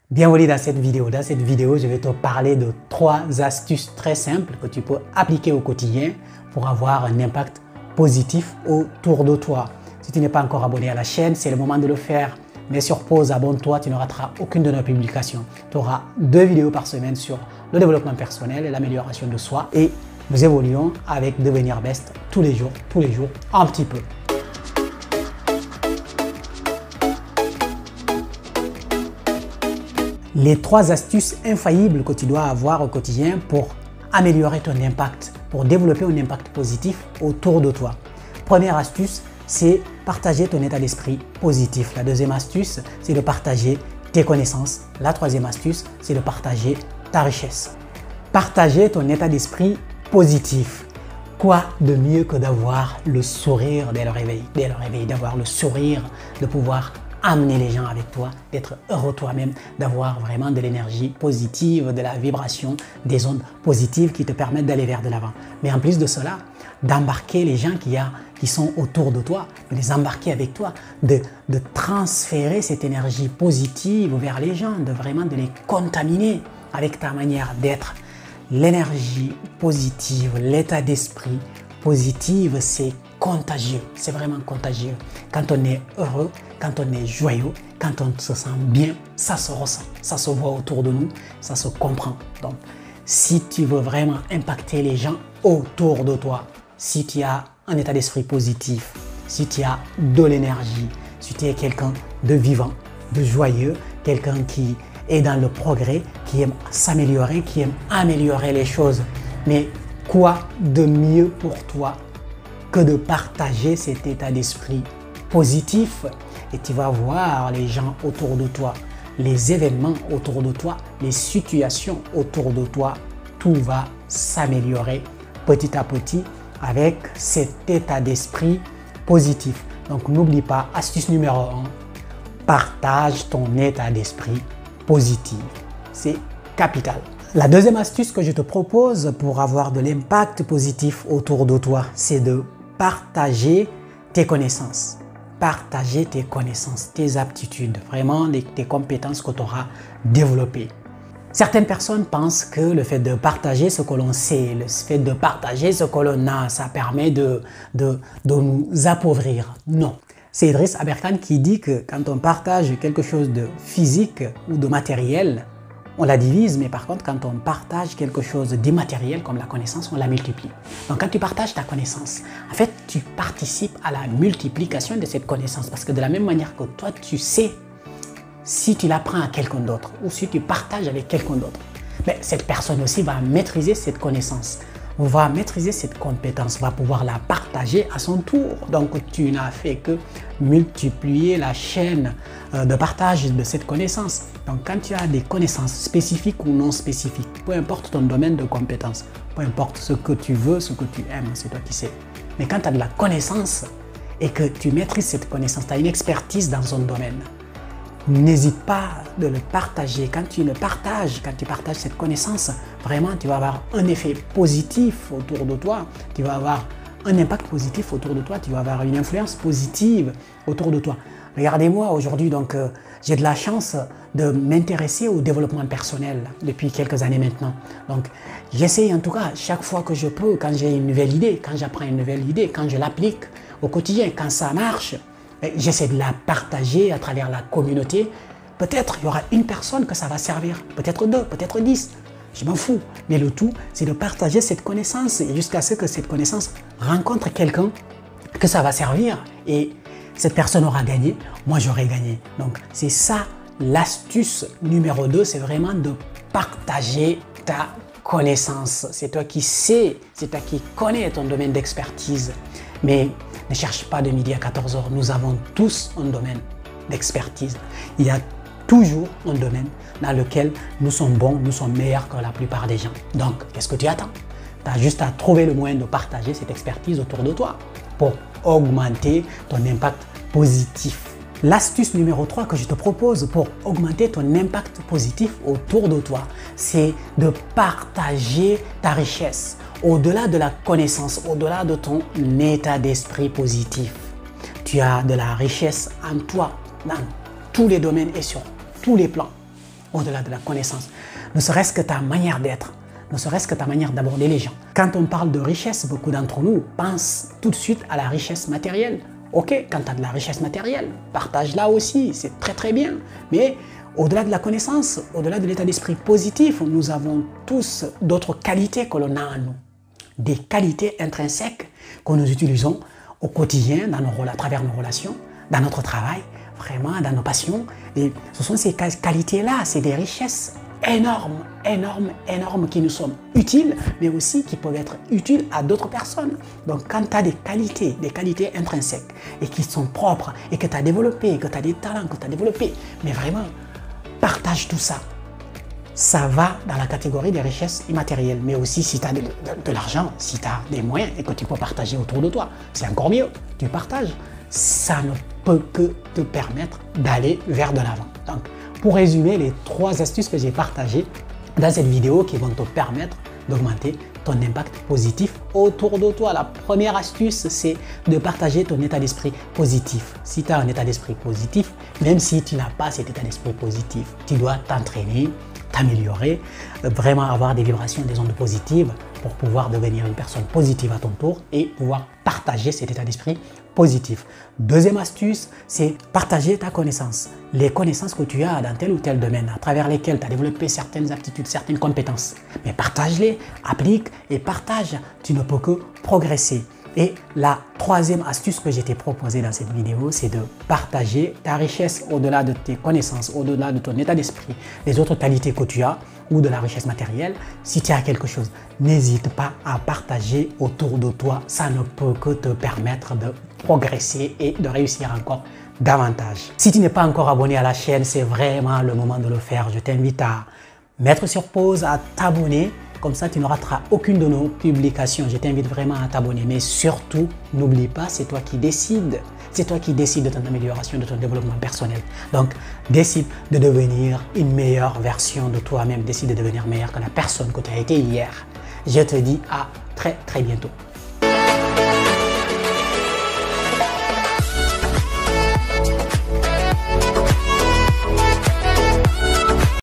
Bienvenue dans cette vidéo. Dans cette vidéo, je vais te parler de 3 astuces très simples que tu peux appliquer au quotidien pour avoir un impact positif autour de toi. Si tu n'es pas encore abonné à la chaîne, c'est le moment de le faire. Mets sur pause, abonne-toi, tu ne rateras aucune de nos publications. Tu auras 2 vidéos par semaine sur le développement personnel et l'amélioration de soi. Et nous évoluons avec Devenir Best tous les jours, un petit peu. Les 3 astuces infaillibles que tu dois avoir au quotidien pour améliorer ton impact, pour développer un impact positif autour de toi. Première astuce, c'est partager ton état d'esprit positif. La deuxième astuce, c'est de partager tes connaissances. La troisième astuce, c'est de partager ta richesse. Partager ton état d'esprit positif. Quoi de mieux que d'avoir le sourire dès le réveil, d'avoir le sourire, de pouvoir amener les gens avec toi, d'être heureux toi-même, d'avoir vraiment de l'énergie positive, de la vibration, des ondes positives qui te permettent d'aller vers de l'avant. Mais en plus de cela, d'embarquer les gens qui sont autour de toi, de les embarquer avec toi, de transférer cette énergie positive vers les gens, de les contaminer avec ta manière d'être. L'énergie positive, l'état d'esprit positif, c'est contagieux, c'est vraiment contagieux. Quand on est heureux, quand on est joyeux, quand on se sent bien, ça se ressent, ça se voit autour de nous, ça se comprend. Donc, si tu veux vraiment impacter les gens autour de toi, si tu as un état d'esprit positif, si tu as de l'énergie, si tu es quelqu'un de vivant, de joyeux, quelqu'un qui est dans le progrès, qui aime s'améliorer, qui aime améliorer les choses. Mais quoi de mieux pour toi que de partager cet état d'esprit positif? Et tu vas voir les gens autour de toi, les événements autour de toi, les situations autour de toi, tout va s'améliorer petit à petit avec cet état d'esprit positif. Donc n'oublie pas, astuce numéro 1, partage ton état d'esprit positif. C'est capital. La deuxième astuce que je te propose pour avoir de l'impact positif autour de toi, c'est de partager tes connaissances. Partager tes connaissances, tes aptitudes, vraiment tes compétences que tu auras développées. Certaines personnes pensent que le fait de partager ce que l'on sait, le fait de partager ce que l'on a, ça permet de nous appauvrir. Non. C'est Idriss Aberkan qui dit que quand on partage quelque chose de physique ou de matériel, on la divise, mais par contre, quand on partage quelque chose d'immatériel comme la connaissance, on la multiplie. Donc, quand tu partages ta connaissance, en fait, tu participes à la multiplication de cette connaissance. Parce que de la même manière que toi, tu sais, si tu l'apprends à quelqu'un d'autre ou si tu partages avec quelqu'un d'autre, cette personne aussi va maîtriser cette connaissance, va maîtriser cette compétence, va pouvoir la partager à son tour. Donc, tu n'as fait que multiplier la chaîne de partage de cette connaissance. Donc, quand tu as des connaissances spécifiques ou non spécifiques, peu importe ton domaine de compétence, peu importe ce que tu veux, ce que tu aimes, c'est toi qui sais. Mais quand tu as de la connaissance et que tu maîtrises cette connaissance, tu as une expertise dans un domaine, n'hésite pas de le partager. Quand tu partages cette connaissance, vraiment, tu vas avoir un effet positif autour de toi. Tu vas avoir un impact positif autour de toi. Tu vas avoir une influence positive autour de toi. Regardez-moi aujourd'hui, donc j'ai de la chance de m'intéresser au développement personnel depuis quelques années maintenant. Donc, j'essaie en tout cas, chaque fois que je peux, quand j'ai une nouvelle idée, quand j'apprends une nouvelle idée, quand je l'applique au quotidien, quand ça marche, j'essaie de la partager à travers la communauté. Peut-être il y aura une personne que ça va servir, peut-être 2, peut-être 10. Je m'en fous. Mais le tout, c'est de partager cette connaissance jusqu'à ce que cette connaissance rencontre quelqu'un que ça va servir. Et cette personne aura gagné, moi j'aurai gagné. Donc c'est ça l'astuce numéro 2, c'est vraiment de partager ta connaissance. C'est toi qui sais, c'est toi qui connais ton domaine d'expertise. Mais ne cherche pas de midi à 14h. Nous avons tous un domaine d'expertise. Il y a toujours un domaine dans lequel nous sommes bons, nous sommes meilleurs que la plupart des gens. Donc, qu'est-ce que tu attends? Tu as juste à trouver le moyen de partager cette expertise autour de toi pour augmenter ton impact positif. L'astuce numéro 3 que je te propose pour augmenter ton impact positif autour de toi, c'est de partager ta richesse. Au-delà de la connaissance, au-delà de ton état d'esprit positif, tu as de la richesse en toi, dans tous les domaines et sur tous les plans. au-delà de la connaissance, ne serait-ce que ta manière d'être, ne serait-ce que ta manière d'aborder les gens. Quand on parle de richesse, beaucoup d'entre nous pensent tout de suite à la richesse matérielle. Ok, quand tu as de la richesse matérielle, partage-la aussi, c'est très très bien. Mais au-delà de la connaissance, au-delà de l'état d'esprit positif, nous avons tous d'autres qualités que l'on a en nous. Des qualités intrinsèques que nous utilisons au quotidien, à travers nos relations, dans notre travail, vraiment dans nos passions. Et ce sont ces qualités-là, c'est des richesses énormes, énormes, énormes qui nous sont utiles, mais aussi qui peuvent être utiles à d'autres personnes. Donc quand tu as des qualités intrinsèques et qui sont propres et que tu as développé, que tu as des talents, que tu as développé, mais vraiment, partage tout ça. Ça va dans la catégorie des richesses immatérielles, mais aussi si tu as de l'argent, si tu as des moyens et que tu peux partager autour de toi, c'est encore mieux, tu partages. Ça ne peut que te permettre d'aller vers de l'avant. Donc, pour résumer les 3 astuces que j'ai partagées dans cette vidéo qui vont te permettre d'augmenter ton impact positif autour de toi. La première astuce, c'est de partager ton état d'esprit positif. Si tu as un état d'esprit positif, même si tu n'as pas cet état d'esprit positif, tu dois t'entraîner, t'améliorer, vraiment avoir des vibrations, des ondes positives pour pouvoir devenir une personne positive à ton tour et pouvoir partager cet état d'esprit positif. Deuxième astuce, c'est partager ta connaissance. Les connaissances que tu as dans tel ou tel domaine, à travers lesquelles tu as développé certaines aptitudes, certaines compétences. Mais partage-les, applique et partage. Tu ne peux que progresser. Et la troisième astuce que j'ai été proposée dans cette vidéo, c'est de partager ta richesse au-delà de tes connaissances, au-delà de ton état d'esprit, les autres qualités que tu as ou de la richesse matérielle. Si tu as quelque chose, n'hésite pas à partager autour de toi. Ça ne peut que te permettre de progresser et de réussir encore davantage. Si tu n'es pas encore abonné à la chaîne, c'est vraiment le moment de le faire. Je t'invite à mettre sur pause, à t'abonner. Comme ça, tu ne rateras aucune de nos publications. Je t'invite vraiment à t'abonner. Mais surtout, n'oublie pas, c'est toi qui décides. C'est toi qui décides de ton amélioration, de ton développement personnel. Donc, décide de devenir une meilleure version de toi-même. Décide de devenir meilleur que la personne que tu as été hier. Je te dis à très très bientôt.